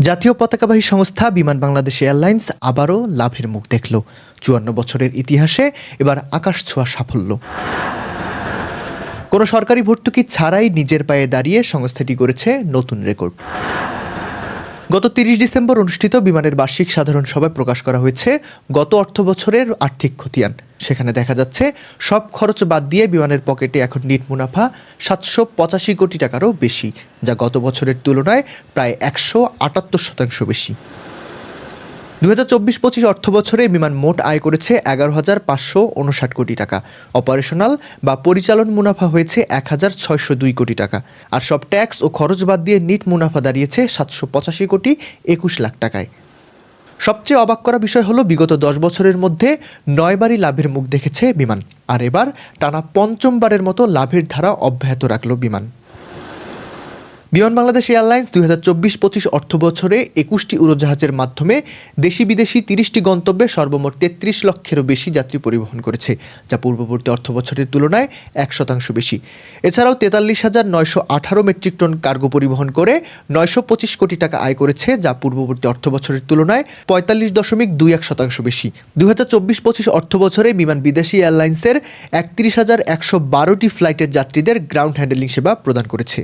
জাতীয় পতাকাবাহী সংস্থা বিমান বাংলাদেশ এয়ারলাইন্স আবারও লাভের মুখ দেখল। ৫৪ বছরের ইতিহাসে এবার আকাশ ছোঁয়া সাফল্য। কোনো সরকারি ভর্তুকি ছাড়াই নিজের পায়ে দাঁড়িয়ে সংস্থাটি করেছে নতুন রেকর্ড। গত ৩০ ডিসেম্বর অনুষ্ঠিত বিমানের বার্ষিক সাধারণ সভায় প্রকাশ করা হয়েছে গত অর্থবছরের আর্থিক খতিয়ান। সেখানে দেখা যাচ্ছে সব খরচ বাদ দিয়ে বিমানের পকেটে এখন নিট মুনাফা ৭৮৫ কোটি টাকারও বেশি, যা গত বছরের তুলনায় প্রায় ১৭৮% বেশি। ২০২৪-২৫ অর্থবছরে বিমান মোট আয় করেছে ১১,৫৫৯ কোটি টাকা। অপারেশনাল বা পরিচালন মুনাফা হয়েছে ১,৬০২ কোটি টাকা। আর সব ট্যাক্স ও খরচ বাদ দিয়ে নিট মুনাফা দাঁড়িয়েছে ৭৮৫ কোটি ২১ লাখ টাকায়। সবচেয়ে অবাক করা বিষয় হলো বিগত ১০ বছরের মধ্যে ৯ বারই লাভের মুখ দেখেছে বিমান, আর এবার টানা পঞ্চমবারের মতো লাভের ধারা অব্যাহত রাখল বিমান। বিমান বাংলাদেশ এয়ারলাইন্স ২০২৪-২৫ অর্থবছরে ২১টি উড়োজাহাজের মাধ্যমে দেশি বিদেশি ৩০টি গন্তব্যে সর্বমোট ৩৩ লক্ষেরও বেশি যাত্রী পরিবহন করেছে, যা পূর্ববর্তী অর্থবছরের তুলনায় ১% বেশি। এছাড়াও ৪৩,৯১৮ মেট্রিক টন কার্গো পরিবহন করে ৯২৫ কোটি টাকা আয় করেছে, যা পূর্ববর্তী অর্থবছরের তুলনায় ৪৫.21% বেশি। ২০২৪-২৫ অর্থবছরে বিমান বিদেশি এয়ারলাইন্সের ৩১,১১২টি ফ্লাইটের যাত্রীদের গ্রাউন্ড হ্যান্ডেলিং সেবা প্রদান করেছে।